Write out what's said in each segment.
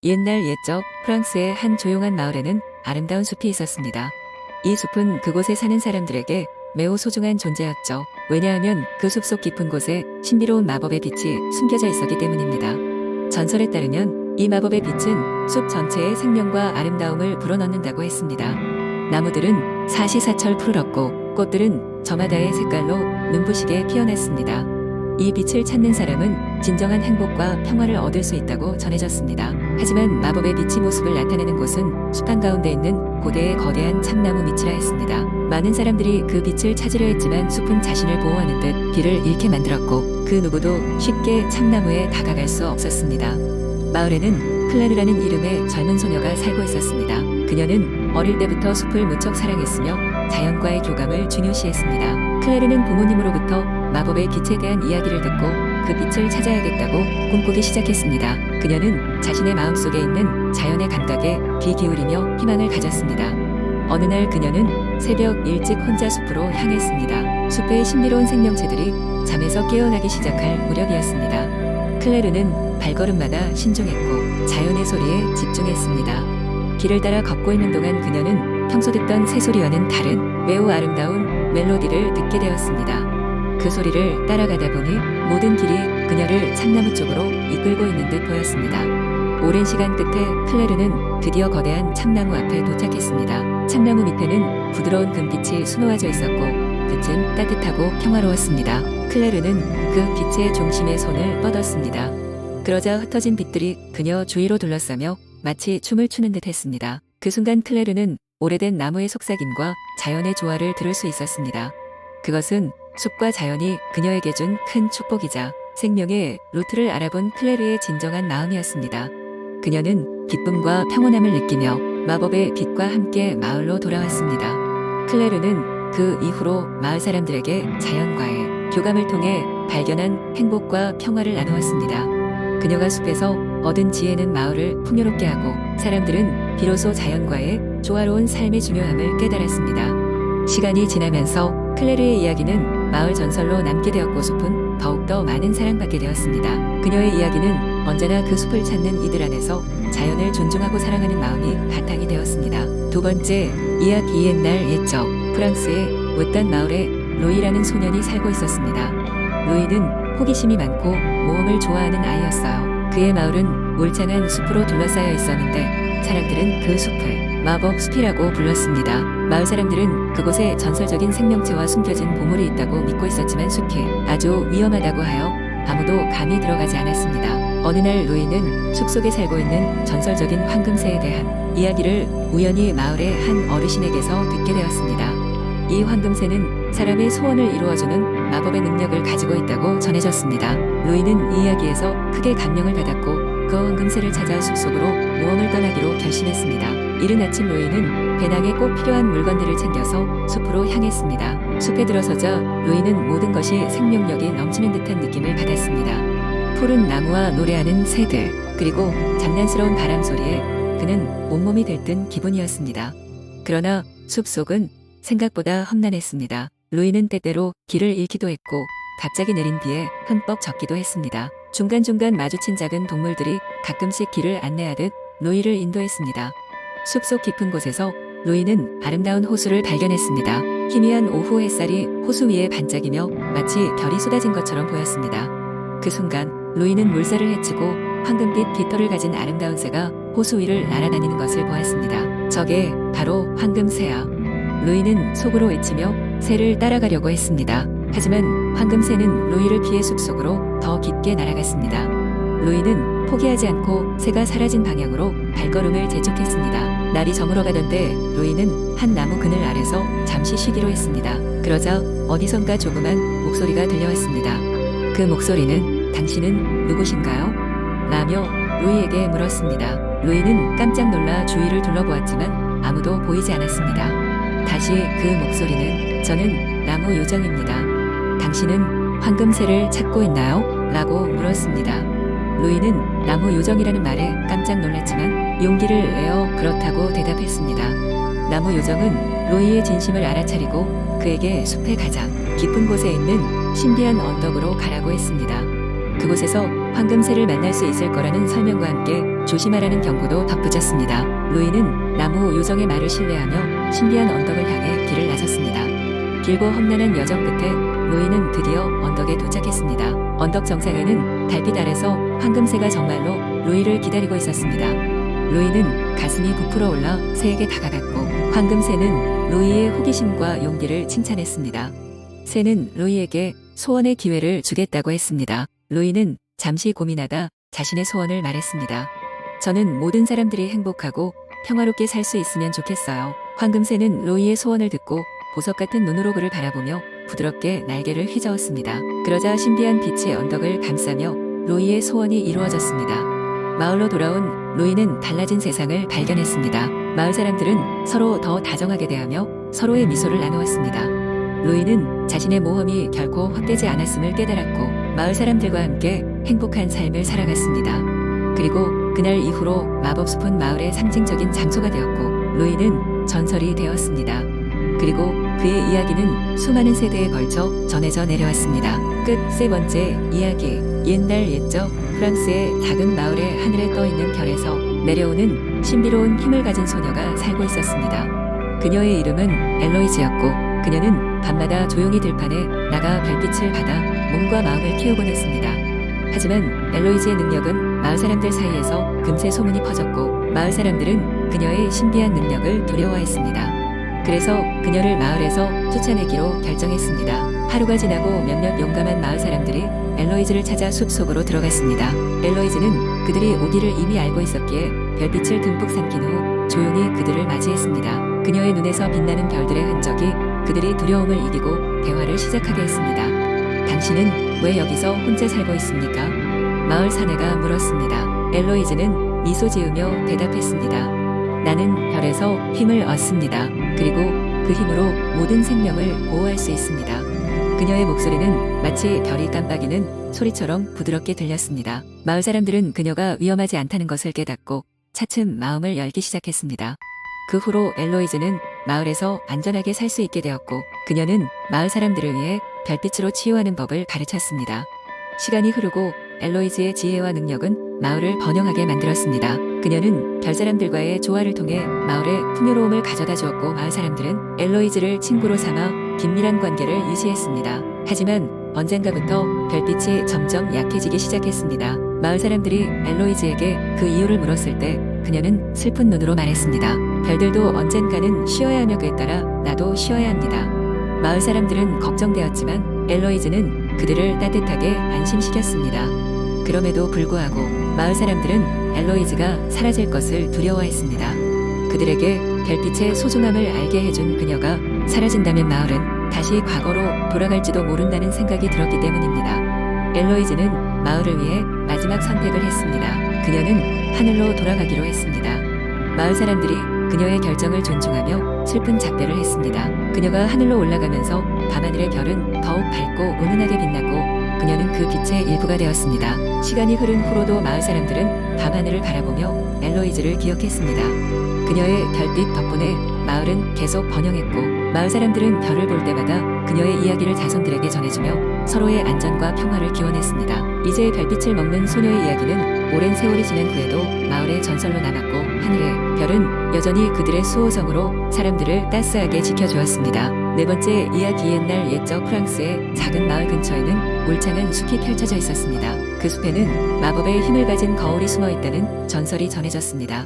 옛날 옛적 프랑스의 한 조용한 마을에는 아름다운 숲이 있었습니다. 이 숲은 그곳에 사는 사람들에게 매우 소중한 존재였죠. 왜냐하면 그 숲속 깊은 곳에 신비로운 마법의 빛이 숨겨져 있었기 때문입니다. 전설에 따르면 이 마법의 빛은 숲 전체의 생명과 아름다움을 불어넣는다고 했습니다. 나무들은 사시사철 푸르렀고 꽃들은 저마다의 색깔로 눈부시게 피어났습니다. 이 빛을 찾는 사람은 진정한 행복과 평화를 얻을 수 있다고 전해졌습니다. 하지만 마법의 빛이 모습을 나타내는 곳은 숲 한가운데 있는 고대의 거대한 참나무 밑이라 했습니다. 많은 사람들이 그 빛을 찾으려 했지만 숲은 자신을 보호하는 듯 길을 잃게 만들었고 그 누구도 쉽게 참나무에 다가갈 수 없었습니다. 마을에는 클레르라는 이름의 젊은 소녀가 살고 있었습니다. 그녀는 어릴 때부터 숲을 무척 사랑했으며 자연과의 교감을 중요시했습니다. 클레르는 부모님으로부터 마법의 빛에 대한 이야기를 듣고 그 빛을 찾아야겠다고 꿈꾸기 시작했습니다. 그녀는 자신의 마음속에 있는 자연의 감각에 귀 기울이며 희망을 가졌습니다. 어느 날 그녀는 새벽 일찍 혼자 숲으로 향했습니다. 숲의 신비로운 생명체들이 잠에서 깨어나기 시작할 무렵이었습니다. 클레르는 발걸음마다 신중했고 자연의 소리에 집중했습니다. 길을 따라 걷고 있는 동안 그녀는 평소 듣던 새소리와는 다른 매우 아름다운 멜로디를 듣게 되었습니다. 그 소리를 따라가다 보니 모든 길이 그녀를 참나무 쪽으로 이끌고 있는 듯 보였습니다. 오랜 시간 끝에 클레르는 드디어 거대한 참나무 앞에 도착했습니다. 참나무 밑에는 부드러운 금빛이 수놓아져 있었고 끝은 따뜻하고 평화로웠습니다. 클레르는 그 빛의 중심에 손을 뻗었습니다. 그러자 흩어진 빛들이 그녀 주위로 둘러싸며 마치 춤을 추는 듯 했습니다. 그 순간 클레르는 오래된 나무의 속삭임과 자연의 조화를 들을 수 있었습니다. 그것은 숲과 자연이 그녀에게 준 큰 축복이자 생명의 루트를 알아본 클레르의 진정한 마음이었습니다. 그녀는 기쁨과 평온함을 느끼며 마법의 빛과 함께 마을로 돌아왔습니다. 클레르는 그 이후로 마을 사람들에게 자연과의 교감을 통해 발견한 행복과 평화를 나누었습니다. 그녀가 숲에서 얻은 지혜는 마을을 풍요롭게 하고 사람들은 비로소 자연과의 조화로운 삶의 중요함을 깨달았습니다. 시간이 지나면서 클레르의 이야기는 마을 전설로 남게 되었고 숲은 더욱더 많은 사랑받게 되었습니다. 그녀의 이야기는 언제나 그 숲을 찾는 이들 안에서 자연을 존중하고 사랑하는 마음이 바탕이 되었습니다. 두 번째 이야기. 옛날 옛적 프랑스의 외딴 마을에 루이라는 소년이 살고 있었습니다. 루이는 호기심이 많고 모험을 좋아하는 아이였어요. 그의 마을은 울창한 숲으로 둘러싸여 있었는데 사람들은 그 숲을 마법 숲이라고 불렀습니다. 마을 사람들은 그곳에 전설적인 생명체와 숨겨진 보물이 있다고 믿고 있었지만 숲이 아주 위험하다고 하여 아무도 감히 들어가지 않았습니다. 어느 날 루이는 숲속에 살고 있는 전설적인 황금새에 대한 이야기를 우연히 마을의 한 어르신에게서 듣게 되었습니다. 이 황금새는 사람의 소원을 이루어주는 마법의 능력을 가지고 있다고 전해졌습니다. 루이는 이 이야기에서 크게 감명을 받았고 그 황금새를 찾아 숲속으로 모험을 떠나기로 결심했습니다. 이른 아침 루이는 배낭에 꼭 필요한 물건들을 챙겨서 숲으로 향했습니다. 숲에 들어서자 루이는 모든 것이 생명력이 넘치는 듯한 느낌을 받았습니다. 푸른 나무와 노래하는 새들, 그리고 장난스러운 바람 소리에 그는 온몸이 들뜬 기분이었습니다. 그러나 숲속은 생각보다 험난했습니다. 루이는 때때로 길을 잃기도 했고 갑자기 내린 비에 흠뻑 젖기도 했습니다. 중간중간 마주친 작은 동물들이 가끔씩 길을 안내하듯 루이를 인도했습니다. 숲속 깊은 곳에서 루이는 아름다운 호수를 발견했습니다. 희미한 오후 햇살이 호수 위에 반짝이며 마치 별이 쏟아진 것처럼 보였습니다. 그 순간 루이는 물살을 헤치고 황금빛 깃털을 가진 아름다운 새가 호수 위를 날아다니는 것을 보았습니다. 저게 바로 황금새야. 루이는 속으로 외치며 새를 따라가려고 했습니다. 하지만 황금새는 루이를 피해 숲속으로 더 깊게 날아갔습니다. 루이는 포기하지 않고 새가 사라진 방향으로 발걸음을 재촉했습니다. 날이 저물어가던데 루이는 한 나무 그늘 아래서 잠시 쉬기로 했습니다. 그러자 어디선가 조그만 목소리가 들려왔습니다. 그 목소리는 "당신은 누구신가요?" 라며 루이에게 물었습니다. 루이는 깜짝 놀라 주위를 둘러보았지만 아무도 보이지 않았습니다. 다시 그 목소리는 "저는 나무 요정입니다. 당신은 황금새를 찾고 있나요?" 라고 물었습니다. 루이는 나무 요정이라는 말에 깜짝 놀랐지만 용기를 내어 그렇다고 대답했습니다. 나무 요정은 루이의 진심을 알아차리고 그에게 숲의 가장 깊은 곳에 있는 신비한 언덕으로 가라고 했습니다. 그곳에서 황금새를 만날 수 있을 거라는 설명과 함께 조심하라는 경고도 덧붙였습니다. 루이는 나무 요정의 말을 신뢰하며 신비한 언덕을 향해 길을 나섰습니다. 길고 험난한 여정 끝에 루이는 드디어 언덕에 도착했습니다. 언덕 정상에는 달빛 아래서 황금새가 정말로 루이를 기다리고 있었습니다. 루이는 가슴이 부풀어 올라 새에게 다가갔고 황금새는 루이의 호기심과 용기를 칭찬했습니다. 새는 루이에게 소원의 기회를 주겠다고 했습니다. 루이는 잠시 고민하다 자신의 소원을 말했습니다. 저는 모든 사람들이 행복하고 평화롭게 살 수 있으면 좋겠어요. 황금새는 루이의 소원을 듣고 보석 같은 눈으로 그를 바라보며 부드럽게 날개를 휘저었습니다. 그러자 신비한 빛의 언덕을 감싸며 루이의 소원이 이루어졌습니다. 마을로 돌아온 루이는 달라진 세상을 발견했습니다. 마을 사람들은 서로 더 다정하게 대하며 서로의 미소를 나누었습니다. 루이는 자신의 모험이 결코 헛되지 않았음을 깨달았고 마을 사람들과 함께 행복한 삶을 살아갔습니다. 그리고 그날 이후로 마법숲은 마을의 상징적인 장소가 되었고 루이는 전설이 되었습니다. 그리고 그의 이야기는 수많은 세대에 걸쳐 전해져 내려왔습니다. 끝. 세 번째 이야기. 옛날 옛적 프랑스의 작은 마을의 하늘에 떠있는 별에서 내려오는 신비로운 힘을 가진 소녀가 살고 있었습니다. 그녀의 이름은 엘로이즈였고 그녀는 밤마다 조용히 들판에 나가 별빛을 받아 몸과 마음을 키우곤 했습니다. 하지만 엘로이즈의 능력은 마을 사람들 사이에서 금세 소문이 퍼졌고 마을 사람들은 그녀의 신비한 능력을 두려워했습니다. 그래서 그녀를 마을에서 쫓아내기로 결정했습니다. 하루가 지나고 몇몇 용감한 마을 사람들이 엘로이즈를 찾아 숲속으로 들어갔습니다. 엘로이즈는 그들이 오기를 이미 알고 있었기에 별빛을 듬뿍 삼킨 후 조용히 그들을 맞이했습니다. 그녀의 눈에서 빛나는 별들의 흔적이 그들이 두려움을 이기고 대화를 시작하게 했습니다. 당신은 왜 여기서 혼자 살고 있습니까? 마을 사내가 물었습니다. 엘로이즈는 미소 지으며 대답했습니다. 나는 별에서 힘을 얻습니다. 그리고 그 힘으로 모든 생명을 보호할 수 있습니다. 그녀의 목소리는 마치 별이 깜빡이는 소리처럼 부드럽게 들렸습니다. 마을 사람들은 그녀가 위험하지 않다는 것을 깨닫고 차츰 마음을 열기 시작했습니다. 그 후로 엘로이즈는 마을에서 안전하게 살 수 있게 되었고 그녀는 마을 사람들을 위해 별빛으로 치유하는 법을 가르쳤습니다. 시간이 흐르고 엘로이즈의 지혜와 능력은 마을을 번영하게 만들었습니다. 그녀는 별사람들과의 조화를 통해 마을에 풍요로움을 가져다 주었고 마을 사람들은 엘로이즈를 친구로 삼아 긴밀한 관계를 유지했습니다. 하지만 언젠가부터 별빛이 점점 약해지기 시작했습니다. 마을 사람들이 엘로이즈에게 그 이유를 물었을 때 그녀는 슬픈 눈으로 말했습니다. 별들도 언젠가는 쉬어야 하며 그에 따라 나도 쉬어야 합니다. 마을 사람들은 걱정되었지만 엘로이즈는 그들을 따뜻하게 안심시켰습니다. 그럼에도 불구하고 마을 사람들은 엘로이즈가 사라질 것을 두려워했습니다. 그들에게 별빛의 소중함을 알게 해준 그녀가 사라진다면 마을은 다시 과거로 돌아갈지도 모른다는 생각이 들었기 때문입니다. 엘로이즈는 마을을 위해 마지막 선택을 했습니다. 그녀는 하늘로 돌아가기로 했습니다. 마을 사람들이 그녀의 결정을 존중하며 슬픈 작별을 했습니다. 그녀가 하늘로 올라가면서 밤하늘의 별은 더욱 밝고 은은하게 빛났고 그녀는 그 빛의 일부가 되었습니다. 시간이 흐른 후로도 마을 사람들은 밤하늘을 바라보며 엘로이즈를 기억했습니다. 그녀의 별빛 덕분에 마을은 계속 번영했고 마을 사람들은 별을 볼 때마다 그녀의 이야기를 자손들에게 전해주며 서로의 안전과 평화를 기원했습니다. 이제 별빛을 먹는 소녀의 이야기는 오랜 세월이 지난 후에도 마을의 전설로 남았고 하늘의 별은 여전히 그들의 수호성으로 사람들을 따스하게 지켜주었습니다. 네 번째 이야기. 옛날 옛적 프랑스의 작은 마을 근처에는 울창한 숲이 펼쳐져 있었습니다. 그 숲에는 마법의 힘을 가진 거울이 숨어 있다는 전설이 전해졌습니다.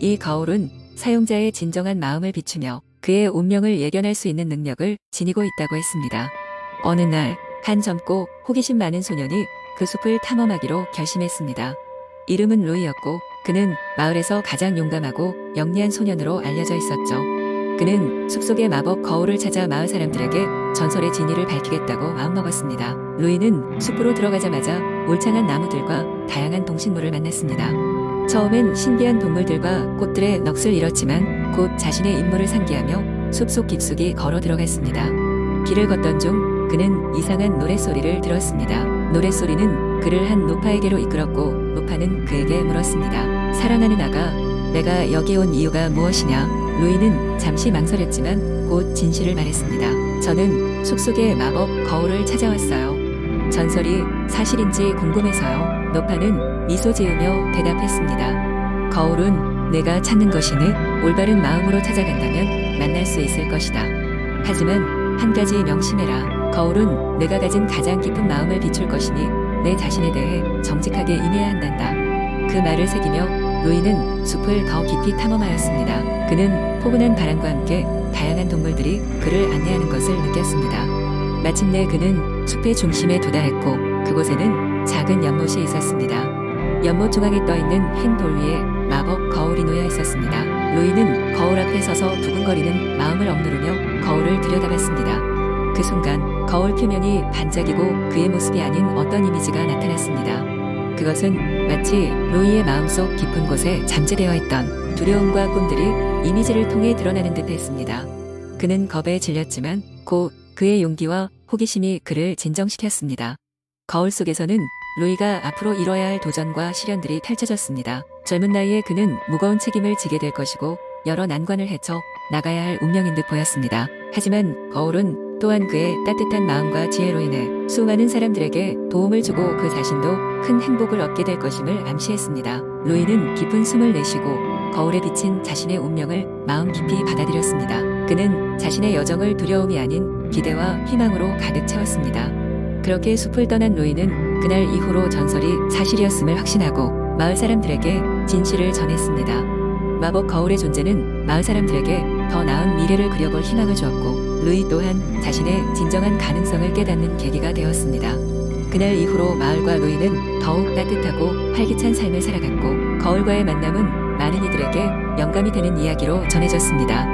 이 거울은 사용자의 진정한 마음을 비추며 그의 운명을 예견할 수 있는 능력을 지니고 있다고 했습니다. 어느 날 한 젊고 호기심 많은 소년이 그 숲을 탐험하기로 결심했습니다. 이름은 루이였고 그는 마을에서 가장 용감하고 영리한 소년으로 알려져 있었죠. 그는 숲속의 마법 거울을 찾아 마을 사람들에게 전설의 진위를 밝히겠다고 마음먹었습니다. 루이는 숲으로 들어가자마자 울창한 나무들과 다양한 동식물을 만났습니다. 처음엔 신비한 동물들과 꽃들의 넋을 잃었지만 곧 자신의 임무를 상기하며 숲속 깊숙이 걸어 들어갔습니다. 길을 걷던 중 그는 이상한 노랫소리를 들었습니다. 노랫소리는 그를 한 노파에게로 이끌었고 노파는 그에게 물었습니다. 사랑하는 아가, 내가 여기 온 이유가 무엇이냐? 루이는 잠시 망설였지만 곧 진실을 말했습니다. 저는 숲속의 마법 거울을 찾아왔어요. 전설이 사실인지 궁금해서요. 노파는 미소 지으며 대답했습니다. 거울은 내가 찾는 것이니 올바른 마음으로 찾아간다면 만날 수 있을 것이다. 하지만 한 가지 명심해라. 거울은 내가 가진 가장 깊은 마음을 비출 것이니 내 자신에 대해 정직하게 임해야 한단다. 그 말을 새기며 로이는 숲을 더 깊이 탐험하였습니다. 그는 포근한 바람과 함께 다양한 동물들이 그를 안내하는 것을 느꼈습니다. 마침내 그는 숲의 중심에 도달했고 그곳에는 작은 연못이 있었습니다. 연못 중앙에 떠있는 흰 돌 위에 마법 거울이 놓여 있었습니다. 로이는 거울 앞에 서서 두근거리는 마음을 억누르며 거울을 들여다봤습니다. 그 순간 거울 표면이 반짝이고 그의 모습이 아닌 어떤 이미지가 나타났습니다. 그것은 마치 로이의 마음속 깊은 곳에 잠재되어 있던 두려움과 꿈들이 이미지를 통해 드러나는 듯 했습니다. 그는 겁에 질렸지만 곧 그의 용기와 호기심이 그를 진정시켰습니다. 거울 속에서는 로이가 앞으로 이뤄야 할 도전과 시련들이 펼쳐졌습니다. 젊은 나이에 그는 무거운 책임을 지게 될 것이고 여러 난관을 헤쳐 나가야 할 운명인 듯 보였습니다. 하지만 거울은 또한 그의 따뜻한 마음과 지혜로 인해 수많은 사람들에게 도움을 주고 그 자신도 큰 행복을 얻게 될 것임을 암시했습니다. 로이는 깊은 숨을 내쉬고 거울에 비친 자신의 운명을 마음 깊이 받아들였습니다. 그는 자신의 여정을 두려움이 아닌 기대와 희망으로 가득 채웠습니다. 그렇게 숲을 떠난 로이는 그날 이후로 전설이 사실이었음을 확신하고 마을 사람들에게 진실을 전했습니다. 마법 거울의 존재는 마을 사람들에게 더 나은 미래를 그려볼 희망을 주었고 루이 또한 자신의 진정한 가능성을 깨닫는 계기가 되었습니다. 그날 이후로 마을과 루이는 더욱 따뜻하고 활기찬 삶을 살아갔고 거울과의 만남은 많은 이들에게 영감이 되는 이야기로 전해졌습니다.